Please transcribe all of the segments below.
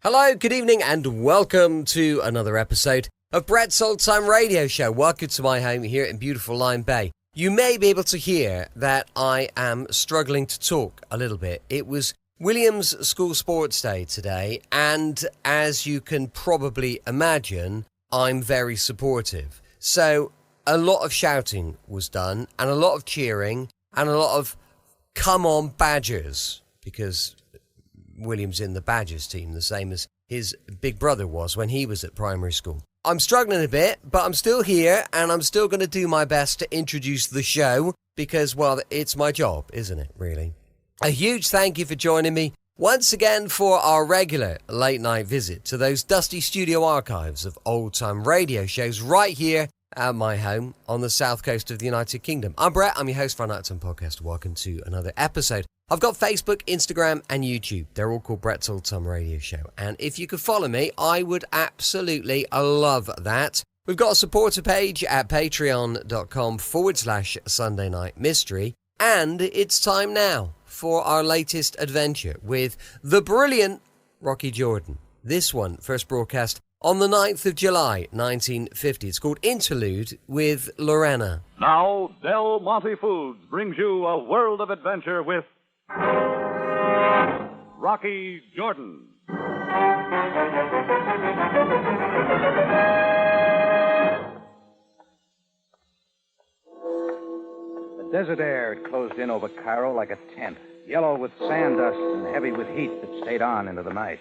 Hello, good evening, and welcome to another episode of Brett's Old Time Radio Show. Welcome to my home here in beautiful Lyme Bay. You may be able to hear that I am struggling to talk a little bit. It was William's school sports day today, and as you can probably imagine, I'm very supportive. So a lot of shouting was done, and a lot of cheering, and a lot of come on Badgers, because William's in the Badgers team, the same as his big brother was when he was at primary school. I'm struggling a bit, but I'm still here, and I'm still going to do my best to introduce the show, because, well, it's my job, isn't it, really? A huge thank you for joining me once again for our regular late night visit to those dusty studio archives of old time radio shows right here at my home on the south coast of the United Kingdom. I'm Brett, I'm your host for our Nightime podcast. Welcome to another episode. I've got Facebook, Instagram and YouTube. They're all called Brett's Old Time Radio Show. And if you could follow me, I would absolutely love that. We've got a supporter page at patreon.com/Sunday Night Mystery. And it's time now for our latest adventure with the brilliant Rocky Jordan. This one first broadcast on the 9th of July, 1950. It's called Interlude with Laurena. Now, Del Monte Foods brings you a world of adventure with Rocky Jordan. The desert air had closed in over Cairo like a tent, yellow with sand dust and heavy with heat that stayed on into the night.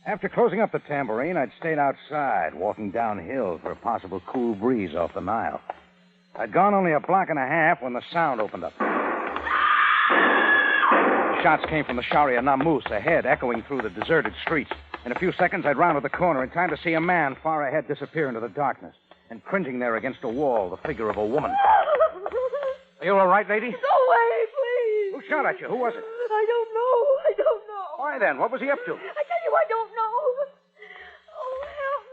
After closing up the tambourine, I'd stayed outside, walking downhill for a possible cool breeze off the Nile. I'd gone only a block and a half when the sound opened up. The shots came from the Sharia Namus ahead, echoing through the deserted streets. In a few seconds, I'd rounded the corner in time to see a man far ahead disappear into the darkness, and cringing there against a wall, the figure of a woman. Are you all right, lady? Go away, please. Who shot at you? Who was it? I don't know. Why then? What was he up to? I tell you, I don't know. Oh, help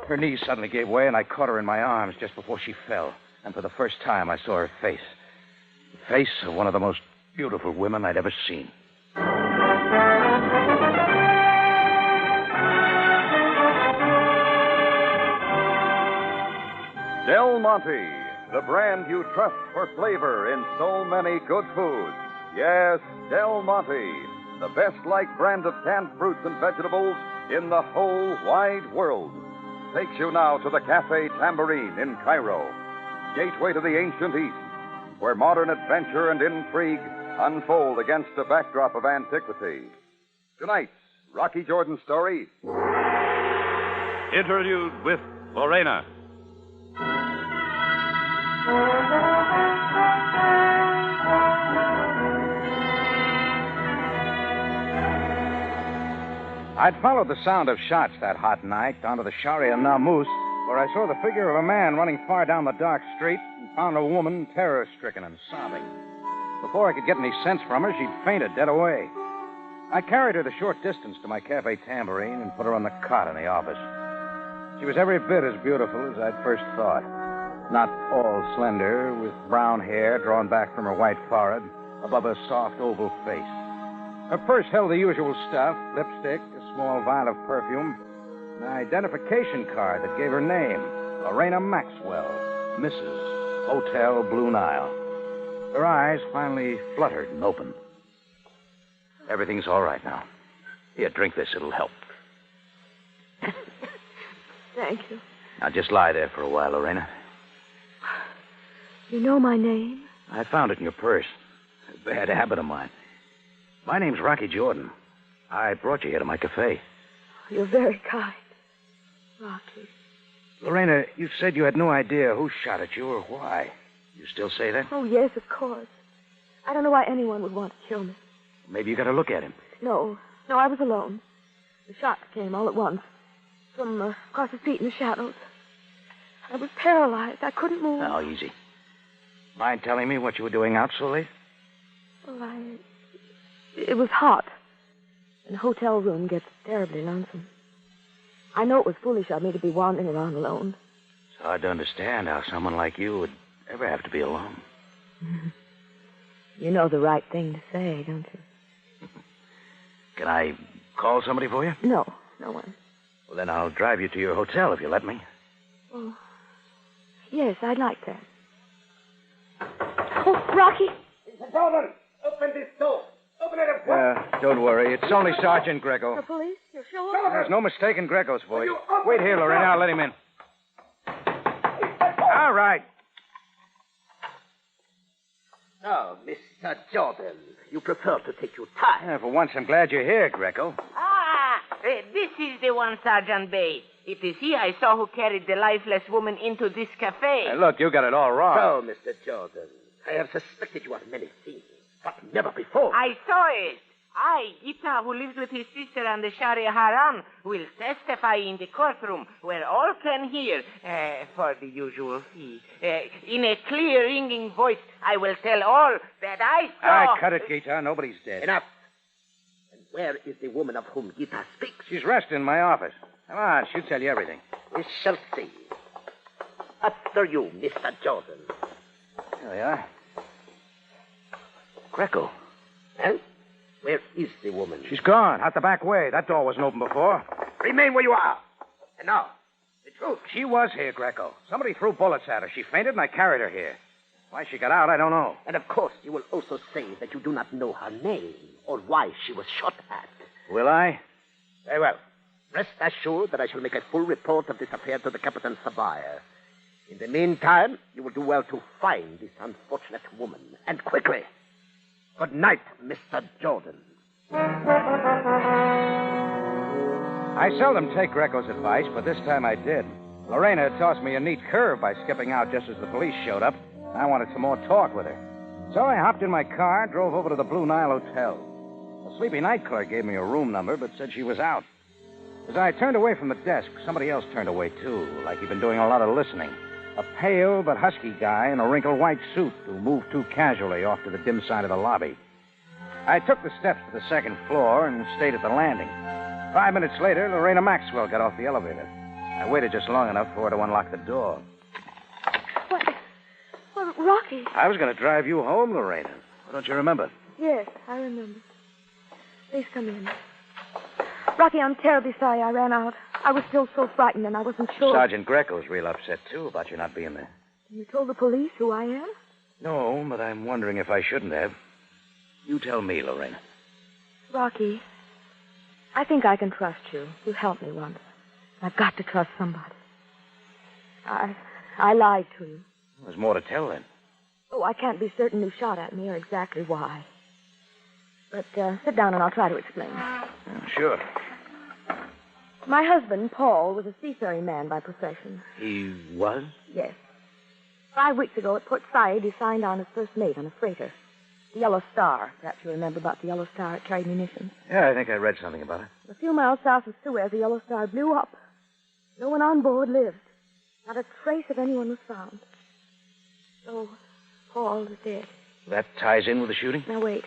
me. Her knees suddenly gave way, and I caught her in my arms just before she fell. And for the first time, I saw her face. The face of one of the most beautiful women I'd ever seen. Del Monte, the brand you trust for flavor in so many good foods. Yes, Del Monte, the best-liked brand of canned fruits and vegetables in the whole wide world, takes you now to the Café Tambourine in Cairo, gateway to the ancient East, where modern adventure and intrigue unfold against a backdrop of antiquity. Tonight's Rocky Jordan story, Interlude with Laurena. I'd followed the sound of shots that hot night down to the Sharia Namus, where I saw the figure of a man running far down the dark street and found a woman terror-stricken and sobbing. Before I could get any sense from her, she'd fainted dead away. I carried her the short distance to my Café Tambourine and put her on the cot in the office. She was every bit as beautiful as I'd first thought. Not all slender, with brown hair drawn back from her white forehead above her soft oval face. Her purse held the usual stuff, lipstick, a small vial of perfume, an identification card that gave her name, Laurena Maxwell, Mrs. Hotel Blue Nile. Her eyes finally fluttered and opened. Everything's all right now. Here, drink this. It'll help. Thank you. Now, just lie there for a while, Laurena. You know my name? I found it in your purse. A bad habit of mine. My name's Rocky Jordan. I brought you here to my cafe. You're very kind, Rocky. Laurena, you said you had no idea who shot at you or why. You still say that? Oh, yes, of course. I don't know why anyone would want to kill me. Maybe you got a look at him. No, I was alone. The shots came all at once. From across the street in the shadows. I was paralyzed. I couldn't move. Oh, easy. Mind telling me what you were doing out so late? Well, it was hot. And the hotel room gets terribly lonesome. I know it was foolish of me to be wandering around alone. It's hard to understand how someone like you would ever have to be alone. You know the right thing to say, don't you? Can I call somebody for you? No one. Well, then I'll drive you to your hotel if you let me. Oh, yes, I'd like that. Oh, Rocky. Mr. Jordan, open this door. Open it at once. Don't worry. It's only Sergeant Greco. The police? You're sure? There's no mistaking Greco's voice. Wait here, Laurena. I'll let him in. All right. Oh, Mr. Jordan, you prefer to take your time. Yeah, for once, I'm glad you're here, Greco. This is the one, Sergeant Bay. It is he I saw who carried the lifeless woman into this cafe. Hey, look, you got it all wrong. So, Mr. Jordan, I have suspected you of many things, but never before. I saw it. Gita, who lives with his sister and the Sharia Haram, will testify in the courtroom where all can hear, for the usual fee. In a clear, ringing voice, I will tell all that I saw. All right, cut it, Gita. Nobody's dead. Enough. And where is the woman of whom Gita speaks? She's resting in my office. Come on, she'll tell you everything. We shall see. After you, Mr. Jordan. There we are. Greco. Well, where is the woman? She's gone, out the back way. That door wasn't open before. Remain where you are. And now, the truth. She was here, Greco. Somebody threw bullets at her. She fainted, and I carried her here. Why she got out, I don't know. And of course, you will also say that you do not know her name or why she was shot at. Will I? Very well. Rest assured that I shall make a full report of this affair to the Captain Sabaya. In the meantime, you will do well to find this unfortunate woman, and quickly. Good night, Mr. Jordan. I seldom take Greco's advice, but this time I did. Laurena had tossed me a neat curve by skipping out just as the police showed up. I wanted some more talk with her. So I hopped in my car, drove over to the Blue Nile Hotel. A sleepy night clerk gave me a room number, but said she was out. As I turned away from the desk, somebody else turned away, too, like he'd been doing a lot of listening. A pale but husky guy in a wrinkled white suit who moved too casually off to the dim side of the lobby. I took the steps to the second floor and stayed at the landing. 5 minutes later, Laurena Maxwell got off the elevator. I waited just long enough for her to unlock the door. What? Well, Rocky. I was going to drive you home, Laurena. Don't you remember? Yes, I remember. Please come in. Rocky, I'm terribly sorry I ran out. I was still so frightened and I wasn't sure. Sergeant Greco's real upset, too, about you not being there. You told the police who I am? No, but I'm wondering if I shouldn't have. You tell me, Laurena. Rocky, I think I can trust you. You helped me once. I've got to trust somebody. I lied to you. There's more to tell, then. Oh, I can't be certain who shot at me or exactly why. But sit down and I'll try to explain. Sure. My husband, Paul, was a seafaring man by profession. He was? Yes. 5 weeks ago at Port Said, he signed on as first mate on a freighter. The Yellow Star. Perhaps you remember about the Yellow Star. It carried munitions. Yeah, I think I read something about it. A few miles south of Suez, the Yellow Star blew up. No one on board lived. Not a trace of anyone was found. So, Paul is dead. That ties in with the shooting? Now, wait.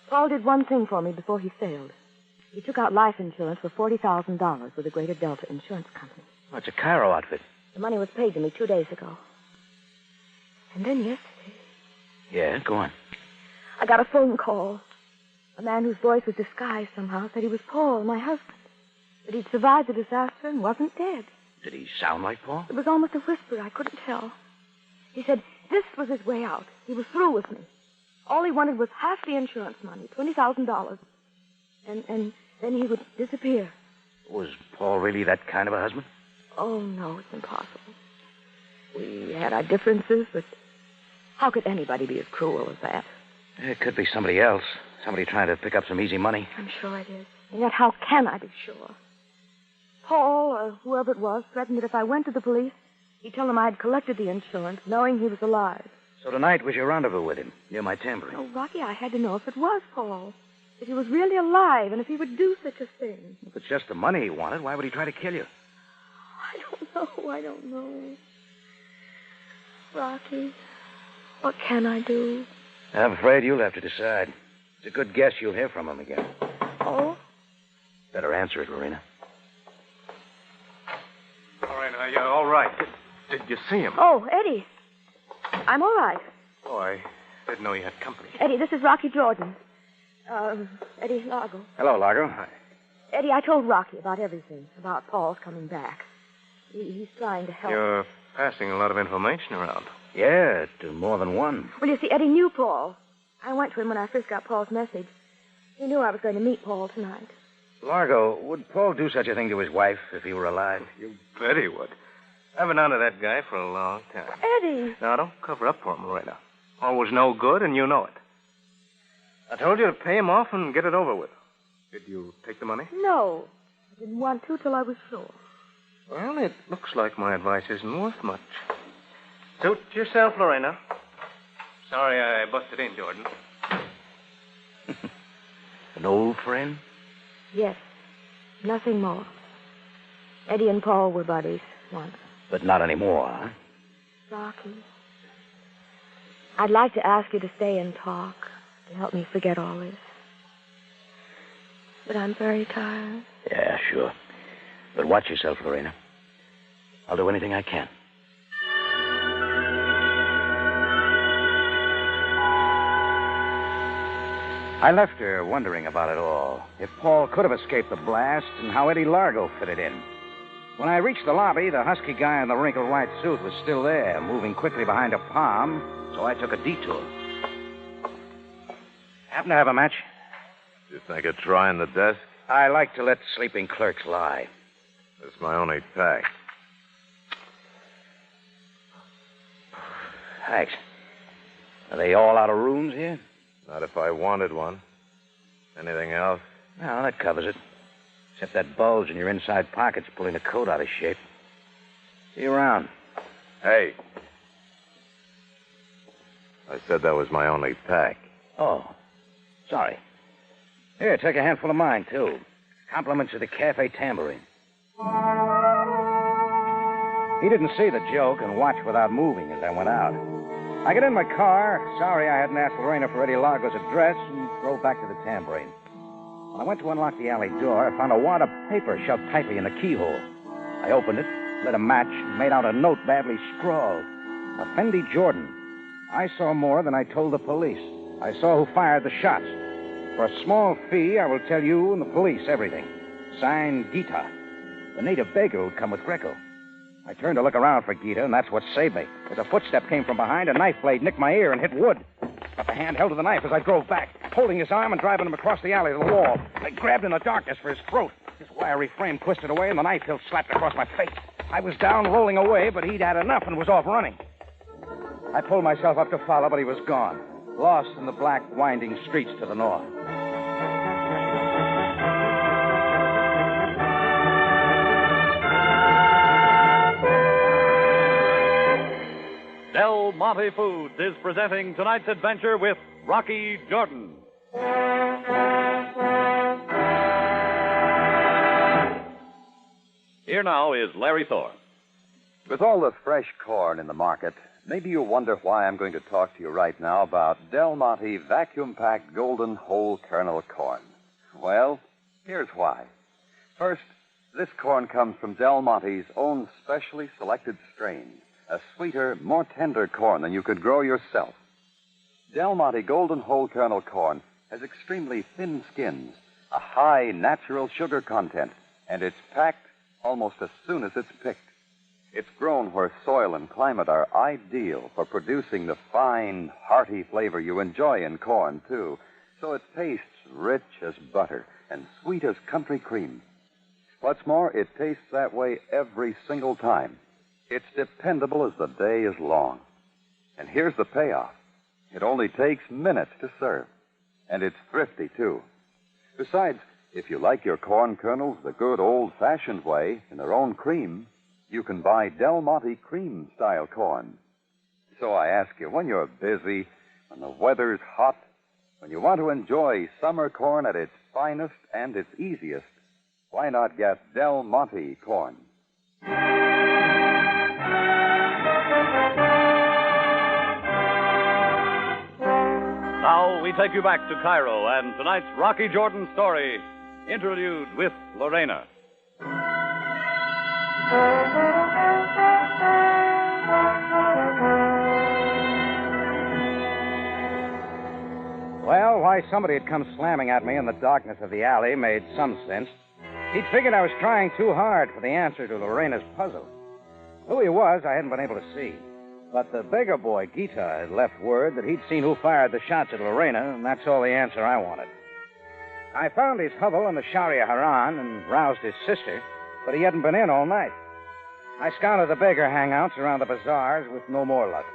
Paul did one thing for me before he sailed. He took out life insurance for $40,000 with the Greater Delta Insurance Company. Oh, it's a Cairo outfit. The money was paid to me 2 days ago. And then yesterday, Yeah, go on. I got a phone call. A man whose voice was disguised somehow said he was Paul, my husband. That he'd survived the disaster and wasn't dead. Did he sound like Paul? It was almost a whisper. I couldn't tell. He said this was his way out. He was through with me. All he wanted was half the insurance money, $20,000. And then he would disappear. Was Paul really that kind of a husband? Oh, no, it's impossible. We had our differences, but how could anybody be as cruel as that? It could be somebody else. Somebody trying to pick up some easy money. I'm sure it is. And yet how can I be sure? Paul, or whoever it was, threatened that if I went to the police, he'd tell them I had collected the insurance, knowing he was alive. So tonight was your rendezvous with him, near my tambourine. Oh, Rocky, I had to know if it was Paul. If he was really alive, and if he would do such a thing. If it's just the money he wanted, why would he try to kill you? I don't know. Rocky, what can I do? I'm afraid you'll have to decide. It's a good guess you'll hear from him again. Oh? Better answer it, Laurena. All right, are you all right? Did you see him? Oh, Eddie. I'm all right. Oh, I didn't know you had company. Eddie, this is Rocky Jordan. Eddie Largo. Hello, Largo. Eddie, I told Rocky about everything, about Paul's coming back. He's trying to help. You're passing a lot of information around. Yeah, to more than one. Well, you see, Eddie knew Paul. I went to him when I first got Paul's message. He knew I was going to meet Paul tonight. Largo, would Paul do such a thing to his wife if he were alive? You bet he would. I've been onto that guy for a long time. Eddie! Now, don't cover up for him, Laurena. Paul was no good, and you know it. I told you to pay him off and get it over with. Did you take the money? No. I didn't want to till I was sure. Well, it looks like my advice isn't worth much. Suit yourself, Laurena. Sorry I busted in, Jordan. An old friend? Yes. Nothing more. Eddie and Paul were buddies once. But not anymore, huh? Rocky, I'd like to ask you to stay and talk, to help me forget all this. But I'm very tired. Yeah, sure. But watch yourself, Laurena. I'll do anything I can. I left her wondering about it all. If Paul could have escaped the blast and how Eddie Largo fitted in. When I reached the lobby, the husky guy in the wrinkled white suit was still there, moving quickly behind a palm, so I took a detour. Happen to have a match? You think of trying the desk? I like to let sleeping clerks lie. It's my only pack. Thanks. Are they all out of rooms here? Not if I wanted one. Anything else? No, that covers it. Except that bulge in your inside pocket's pulling the coat out of shape. See you around. Hey. I said that was my only pack. Oh, sorry. Here, take a handful of mine, too. Compliments of the Cafe Tambourine. He didn't see the joke and watched without moving as I went out. I got in my car, sorry I hadn't asked Laurena for Eddie Largo's address, and drove back to the Tambourine. When I went to unlock the alley door, I found a wad of paper shoved tightly in the keyhole. I opened it, lit a match, and made out a note badly scrawled. Effendi Jordan. I saw more than I told the police. I saw who fired the shots. For a small fee, I will tell you and the police everything. Signed, Gita, the native baker who'd come with Greco. I turned to look around for Gita, and that's what saved me. As a footstep came from behind, a knife blade nicked my ear and hit wood. Got the hand held to the knife as I drove back, holding his arm and driving him across the alley to the wall. I grabbed in the darkness for his throat. His wiry frame twisted away, and the knife hilt slapped across my face. I was down, rolling away, but he'd had enough and was off running. I pulled myself up to follow, but he was gone, lost in the black, winding streets to the north. Del Monte Foods is presenting tonight's adventure with Rocky Jordan. Here now is Larry Thorne. With all the fresh corn in the market, maybe you wonder why I'm going to talk to you right now about Del Monte vacuum-packed golden whole kernel corn. Well, here's why. First, this corn comes from Del Monte's own specially selected strain, a sweeter, more tender corn than you could grow yourself. Del Monte golden whole kernel corn has extremely thin skins, a high natural sugar content, and it's packed almost as soon as it's picked. It's grown where soil and climate are ideal for producing the fine, hearty flavor you enjoy in corn, too. So it tastes rich as butter and sweet as country cream. What's more, it tastes that way every single time. It's dependable as the day is long. And here's the payoff. It only takes minutes to serve. And it's thrifty, too. Besides, if you like your corn kernels the good old-fashioned way, in their own cream, you can buy Del Monte cream-style corn. So I ask you, when you're busy, when the weather's hot, when you want to enjoy summer corn at its finest and its easiest, why not get Del Monte corn? Now we take you back to Cairo and tonight's Rocky Jordan story, Interlude with Laurena. Well, why somebody had come slamming at me in the darkness of the alley made some sense. He'd figured I was trying too hard for the answer to Lorena's puzzle. Who he was, I hadn't been able to see. But the beggar boy, Gita, had left word that he'd seen who fired the shots at Laurena, and that's all the answer I wanted. I found his hovel in the Sharia Haran and roused his sister, but he hadn't been in all night. I scouted the beggar hangouts around the bazaars with no more luck.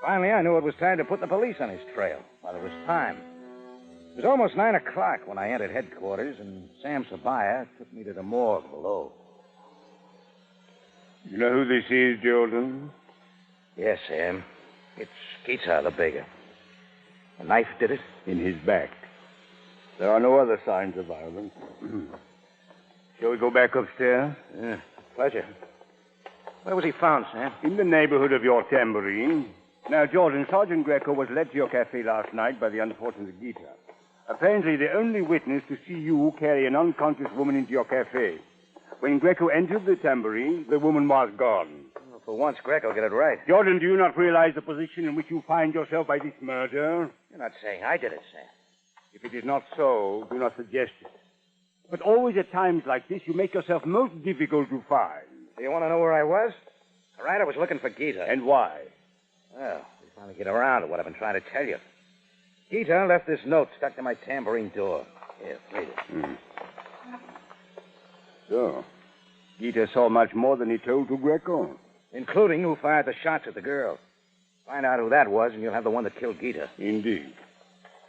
Finally, I knew it was time to put the police on his trail while there was time. It was almost 9 o'clock when I entered headquarters, and Sam Sabaya took me to the morgue below. You know who this is, Jordan? Yes, Sam. It's Gita, the beggar. A knife did it? In his back. There are no other signs of violence. Shall we go back upstairs? Yeah, pleasure. Where was he found, Sam? In the neighborhood of your tambourine. Now, Jordan, Sergeant Greco was led to your cafe last night by the unfortunate Gita. Apparently the only witness to see you carry an unconscious woman into your cafe. When Greco entered the tambourine, the woman was gone. Well, for once, Greco get it right. Jordan, do you not realize the position in which you find yourself by this murder? You're not saying I did it, Sam. If it is not so, do not suggest it. But always at times like this, you make yourself most difficult to find. Do you want to know where I was? All right, I was looking for Gita. And why? Well, we finally get around to what I've been trying to tell you. Gita left this note stuck to my tambourine door. Here, read it. So, Gita saw much more than he told to Greco. Including who fired the shots at the girl. Find out who that was, and you'll have the one that killed Gita. Indeed.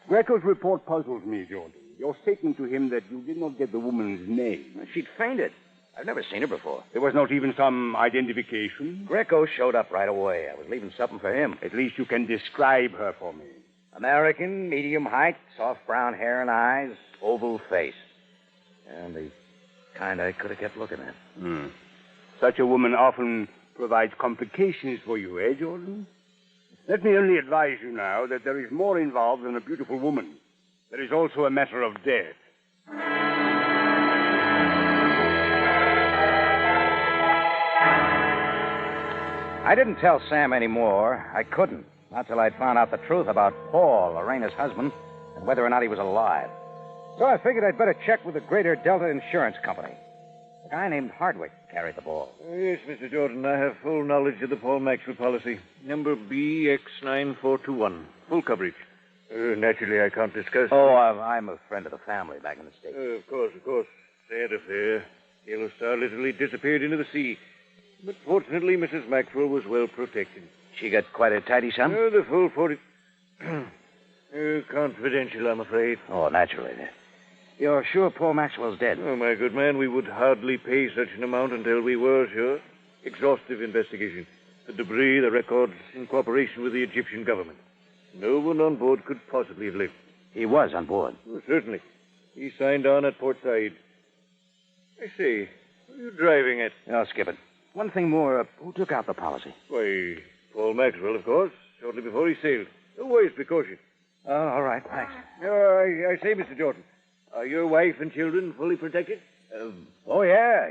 Greco's report puzzles me, Jordan. Your statement to him that you did not get the woman's name. She'd fainted. I've never seen her before. There was not even some identification? Greco showed up right away. I was leaving something for him. At least you can describe her for me. American, medium height, soft brown hair and eyes, oval face. And the kind I could have kept looking at. Such a woman often provides complications for you, eh, Jordan? Let me only advise you now that there is more involved than a beautiful woman. There is also a matter of death. I didn't tell Sam any more. I couldn't. Not till I'd found out the truth about Paul, Lorena's husband, and whether or not he was alive. So I figured I'd better check with the Greater Delta Insurance Company. A guy named Hardwick carried the ball. Yes, Mr. Jordan, I have full knowledge of the Paul Maxwell policy. Number BX9421. Full coverage. Naturally, I can't discuss... Oh, I'm a friend of the family back in the States. Of course. Sad affair. Yellow Star literally disappeared into the sea. But fortunately, Mrs. Maxwell was well protected. She got quite a tidy sum? The full 40... confidential, I'm afraid. Oh, naturally. You're sure Paul Maxwell's dead? Oh, my good man, we would hardly pay such an amount until we were sure. Exhaustive investigation. The debris, the records, in cooperation with the Egyptian government. No one on board could possibly have lived. He was on board? Oh, certainly. He signed on at Port Said. I say, what are you driving at? Oh, skip it. One thing more. Who took out the policy? Why, Paul Maxwell, of course, shortly before he sailed. A wise precaution. Oh, all right, thanks. I say, Mr. Jordan, are your wife and children fully protected? Oh, yeah.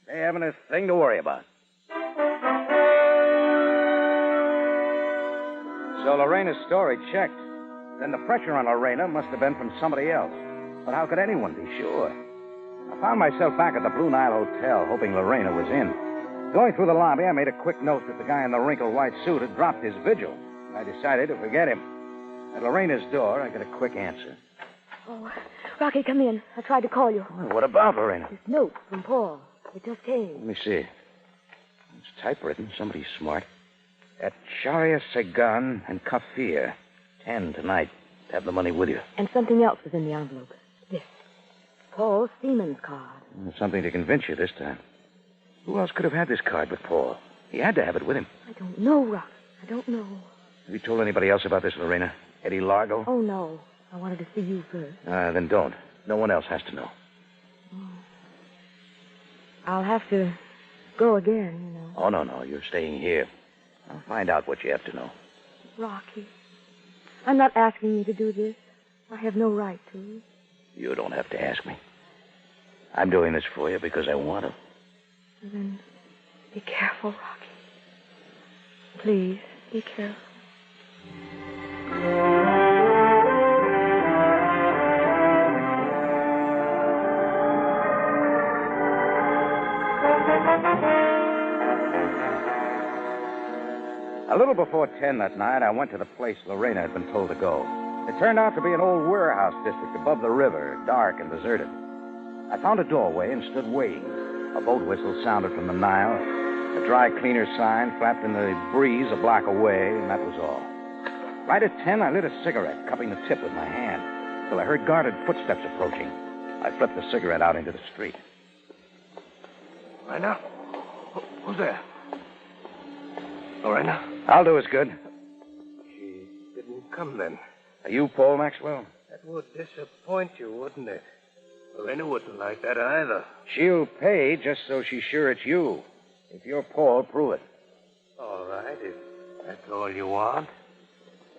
They haven't a thing to worry about. So Lorena's story checked. Then the pressure on Laurena must have been from somebody else. But how could anyone be sure? I found myself back at the Blue Nile Hotel, hoping Laurena was in. Going through the lobby, I made a quick note that the guy in the wrinkled white suit had dropped his vigil. I decided to forget him. At Lorena's door, I got a quick answer. Oh, Rocky, come in. I tried to call you. Well, what about Laurena? This note from Paul. It just came. Let me see. It's typewritten. Somebody smart. At Sharia Segan and Kafir. 10 tonight. Have the money with you. And something else was in the envelope. This. Paul Seaman's card. Something to convince you this time. Who else could have had this card but Paul? He had to have it with him. I don't know, Rock. I don't know. Have you told anybody else about this, Laurena? Eddie Largo? Oh, no. I wanted to see you first. Then don't. No one else has to know. Oh. I'll have to go again, you know. Oh, no. You're staying here. I'll find out what you have to know. Rocky, I'm not asking you to do this. I have no right to. You don't have to ask me. I'm doing this for you because I want to. Then be careful, Rocky. Please, be careful. A little before 10 that night, I went to the place Laurena had been told to go. It turned out to be an old warehouse district above the river, dark and deserted. I found a doorway and stood waiting. A boat whistle sounded from the Nile. A dry cleaner sign flapped in the breeze a block away, and that was all. Right at 10, I lit a cigarette, cupping the tip with my hand, till I heard guarded footsteps approaching. I flipped the cigarette out into the street. Lorena? Who's there? Lorena? I'll do as good. She didn't come then. Are you Paul Maxwell? That would disappoint you, wouldn't it? Lorena wouldn't like that either. She'll pay just so she's sure it's you. If you're Paul, prove it. All right, if that's all you want.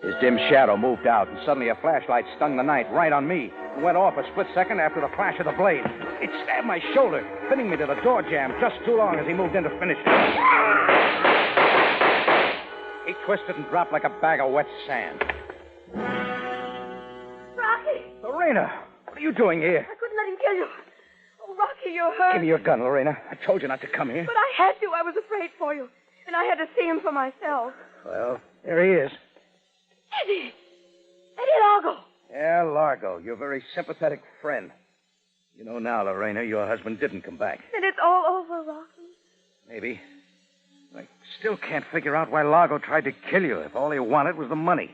His dim shadow moved out, and suddenly a flashlight stung the night right on me and went off a split second after the flash of the blade. It stabbed my shoulder, pinning me to the door jamb just too long as he moved in to finish it. He twisted and dropped like a bag of wet sand. Rocky! Lorena, what are you doing here? I couldn't let him kill you. Oh, Rocky, you're hurt. Give me your gun, Lorena. I told you not to come here. But I had to. I was afraid for you. And I had to see him for myself. Well, there he is. Eddie! Eddie Largo! Yeah, Largo, your very sympathetic friend. You know now, Lorena, your husband didn't come back. And it's all over, Rocky. Maybe. I still can't figure out why Largo tried to kill you if all he wanted was the money.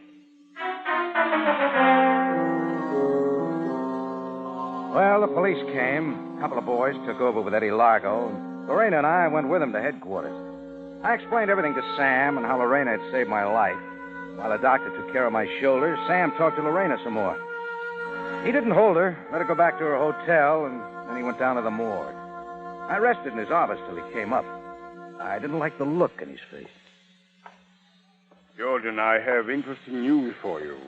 Well, the police came. A couple of boys took over with Eddie Largo. And Lorena and I went with him to headquarters. I explained everything to Sam and how Lorena had saved my life. While the doctor took care of my shoulder, Sam talked to Lorena some more. He didn't hold her, let her go back to her hotel, and then he went down to the morgue. I rested in his office till he came up. I didn't like the look in his face. George and I have interesting news for you.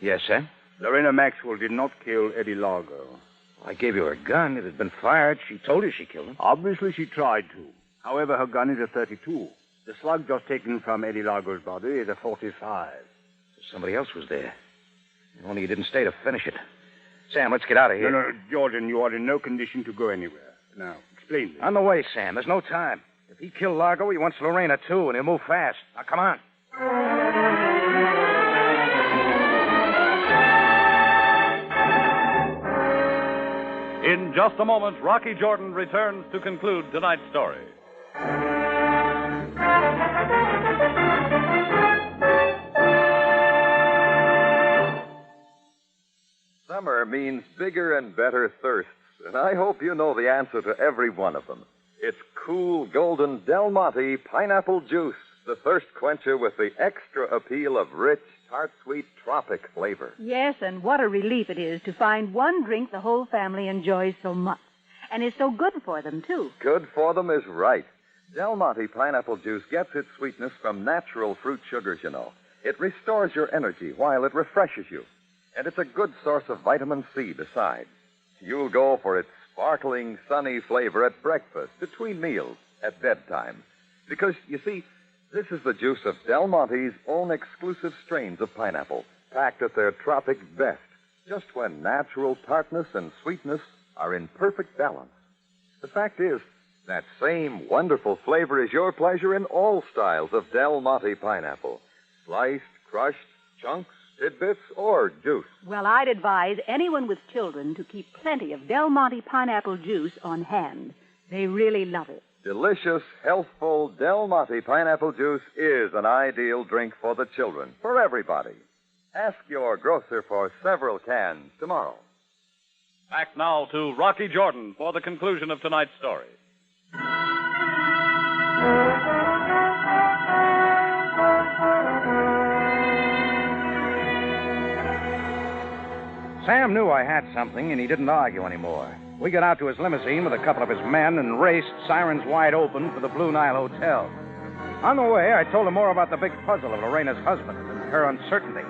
Yes, sir? Lorena Maxwell did not kill Eddie Largo. I gave you her gun. It had been fired. She told you she killed him. Obviously, she tried to. However, her gun is a .32. The slug just taken from Eddie Largo's body is a .45. Somebody else was there. Only he didn't stay to finish it. Sam, let's get out of here. No, Jordan, you are in no condition to go anywhere. Now, explain this. On the way, Sam. There's no time. If he killed Largo, he wants Lorena, too, and he'll move fast. Now, come on. In just a moment, Rocky Jordan returns to conclude tonight's story. Summer means bigger and better thirsts, and I hope you know the answer to every one of them. It's cool, golden Del Monte pineapple juice, the thirst quencher with the extra appeal of rich, tart-sweet tropic flavor. Yes, and what a relief it is to find one drink the whole family enjoys so much. And is so good for them, too. Good for them is right. Del Monte pineapple juice gets its sweetness from natural fruit sugars, you know. It restores your energy while it refreshes you. And it's a good source of vitamin C besides. You'll go for its sparkling, sunny flavor at breakfast, between meals, at bedtime. Because, you see, this is the juice of Del Monte's own exclusive strains of pineapple, packed at their tropic best, just when natural tartness and sweetness are in perfect balance. The fact is, that same wonderful flavor is your pleasure in all styles of Del Monte pineapple. Sliced, crushed, chunks, tidbits, or juice. Well, I'd advise anyone with children to keep plenty of Del Monte pineapple juice on hand. They really love it. Delicious, healthful Del Monte pineapple juice is an ideal drink for the children, for everybody. Ask your grocer for several cans tomorrow. Back now to Rocky Jordan for the conclusion of tonight's story. Sam knew I had something, and he didn't argue anymore. We got out to his limousine with a couple of his men and raced, sirens wide open, for the Blue Nile Hotel. On the way, I told him more about the big puzzle of Lorena's husband and her uncertainty.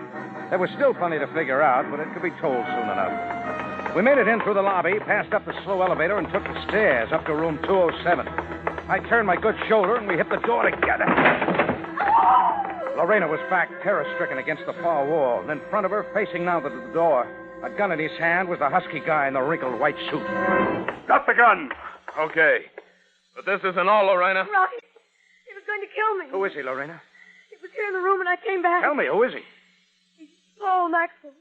There was still plenty to figure out, but it could be told soon enough. We made it in through the lobby, passed up the slow elevator, and took the stairs up to room 207. I turned my good shoulder, and we hit the door together. Lorena was back, terror-stricken against the far wall, and in front of her, facing now to the door, a gun in his hand, was the husky guy in the wrinkled white suit. Drop the gun. Okay. But this isn't all, Lorena. Rocky, he was going to kill me. Who is he, Lorena? It was here in the room and I came back. Tell me, who is he? He's Paul Maxwell.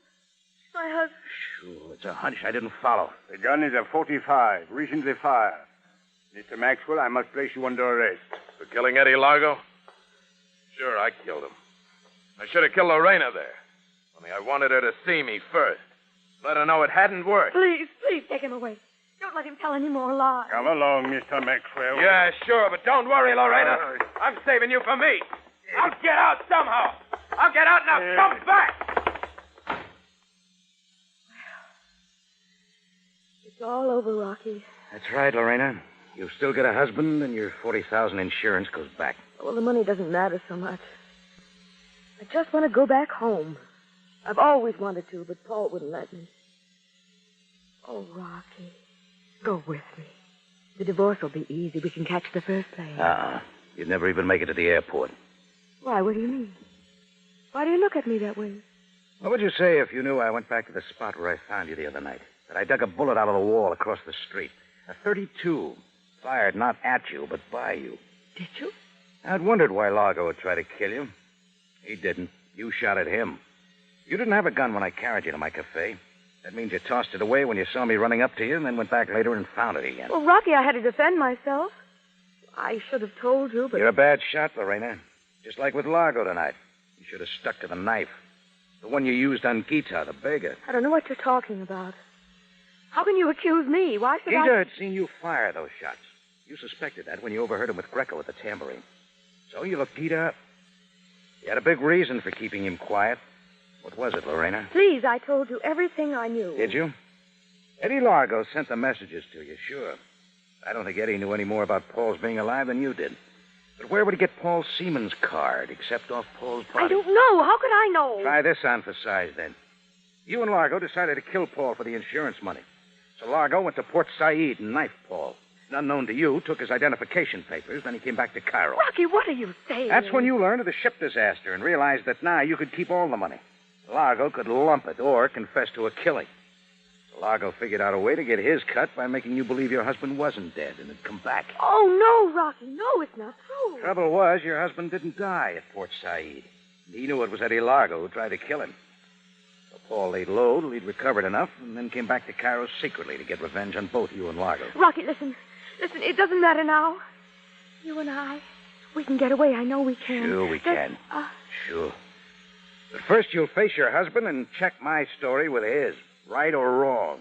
My husband. Sure, it's a hunch I didn't follow. The gun is a .45, recently fired. Mr. Maxwell, I must place you under arrest. For killing Eddie Largo? Sure, I killed him. I should have killed Laurena there. Only I wanted her to see me first. Let her know it hadn't worked. Please take him away. Don't let him tell any more lies. Come along, Mr. Maxwell. Yeah, sure, but don't worry, Laurena. I'm saving you for me. I'll get out somehow. I'll get out now. Come back. It's all over, Rocky. That's right, Laurena. You've still got a husband, and your $40,000 insurance goes back. Well, the money doesn't matter so much. I just want to go back home. I've always wanted to, but Paul wouldn't let me. Oh, Rocky, go with me. The divorce will be easy. We can catch the first plane. You'd never even make it to the airport. Why, what do you mean? Why do you look at me that way? What would you say if you knew I went back to the spot where I found you the other night? That I dug a bullet out of the wall across the street. A .32. Fired not at you, but by you. Did you? I'd wondered why Largo would try to kill you. He didn't. You shot at him. You didn't have a gun when I carried you to my cafe. That means you tossed it away when you saw me running up to you and then went back later and found it again. Well, Rocky, I had to defend myself. I should have told you, but... You're a bad shot, Laurena. Just like with Largo tonight. You should have stuck to the knife. The one you used on Gita, the beggar. I don't know what you're talking about. How can you accuse me? Why should Gita had seen you fire those shots. You suspected that when you overheard him with Greco at the tambourine. So you looked Gita up. You had a big reason for keeping him quiet. What was it, Laurena? Please, I told you everything I knew. Did you? Eddie Largo sent the messages to you, sure. I don't think Eddie knew any more about Paul's being alive than you did. But where would he get Paul Seaman's card, except off Paul's body? I don't know. How could I know? Try this on for size, then. You and Largo decided to kill Paul for the insurance money. So Largo went to Port Said and knifed Paul. And unknown to you, took his identification papers, then he came back to Cairo. Rocky, what are you saying? That's when you learned of the ship disaster and realized that now you could keep all the money. Largo could lump it or confess to a killing. So Largo figured out a way to get his cut by making you believe your husband wasn't dead and had come back. Oh, no, Rocky. No, it's not true. Trouble was, your husband didn't die at Port Said. He knew it was Eddie Largo who tried to kill him. So Paul laid low till he'd recovered enough and then came back to Cairo secretly to get revenge on both you and Largo. Rocky, listen. Listen, it doesn't matter now. You and I, we can get away. I know we can. Sure we can. Sure. But first you'll face your husband and check my story with his, right or wrong,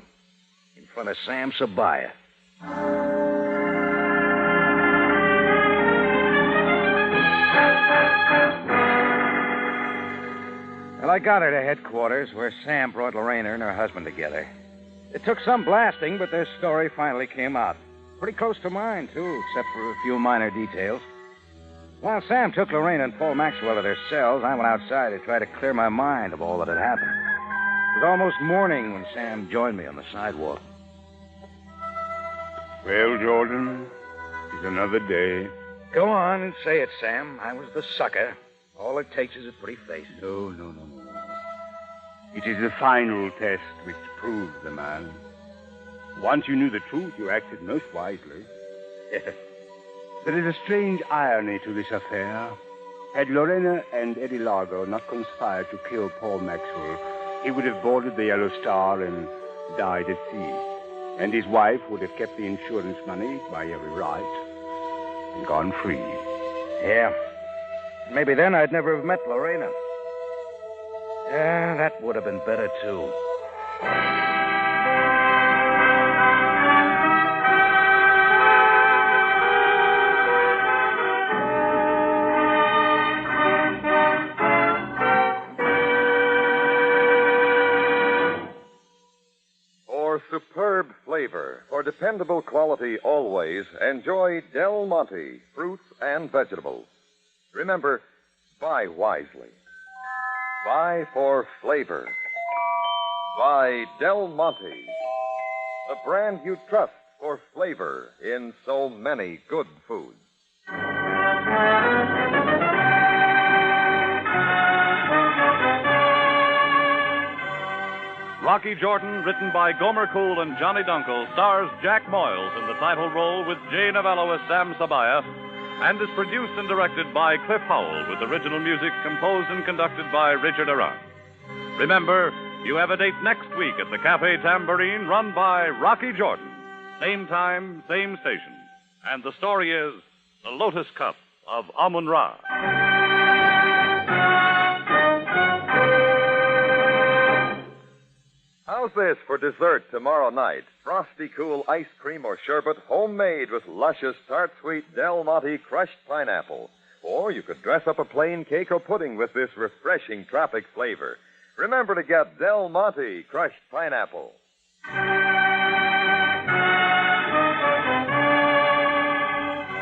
in front of Sam Sabaya. Well, I got her to headquarters where Sam brought Laurena and her husband together. It took some blasting, but their story finally came out. Pretty close to mine, too, except for a few minor details. While Sam took Laurena and Paul Maxwell to their cells, I went outside to try to clear my mind of all that had happened. It was almost morning when Sam joined me on the sidewalk. Well, Jordan, it's another day. Go on and say it, Sam. I was the sucker. All it takes is a pretty face. No. It is the final test which proves the man. Once you knew the truth, you acted most wisely. There is a strange irony to this affair. Had Laurena and Eddie Largo not conspired to kill Paul Maxwell, he would have boarded the Yellow Star and died at sea. And his wife would have kept the insurance money by every right and gone free. Yeah. Maybe then I'd never have met Laurena. Yeah, that would have been better, too. For superb flavor, for dependable quality always, enjoy Del Monte, fruits and vegetables. Remember, buy wisely. Buy for flavor. Buy Del Monte, the brand you trust for flavor in so many good foods. Rocky Jordan, written by Gomer Cool and Johnny Dunkel, stars Jack Moyles in the title role with Jay Novello as Sam Sabaya, and is produced and directed by Cliff Howell, with original music composed and conducted by Richard Arant. Remember, you have a date next week at the Cafe Tambourine, run by Rocky Jordan. Same time, same station. And the story is The Lotus Cup of Amun-Ra. How's this for dessert tomorrow night? Frosty cool ice cream or sherbet, homemade with luscious tart sweet Del Monte crushed pineapple. Or you could dress up a plain cake or pudding with this refreshing tropic flavor. Remember to get Del Monte crushed pineapple.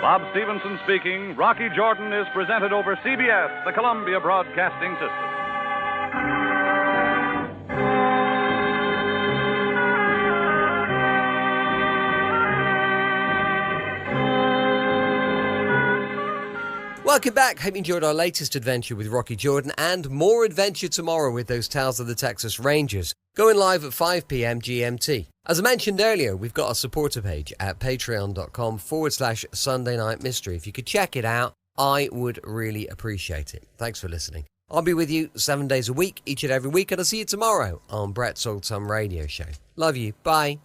Bob Stevenson speaking. Rocky Jordan is presented over CBS, the Columbia Broadcasting System. Welcome back. Hope you enjoyed our latest adventure with Rocky Jordan, and more adventure tomorrow with those Tales of the Texas Rangers, going live at 5 p.m. GMT. As I mentioned earlier, we've got a supporter page at patreon.com/Sunday Night Mystery. If you could check it out, I would really appreciate it. Thanks for listening. I'll be with you 7 days a week, each and every week, and I'll see you tomorrow on Brett's Old Time Radio Show. Love you. Bye.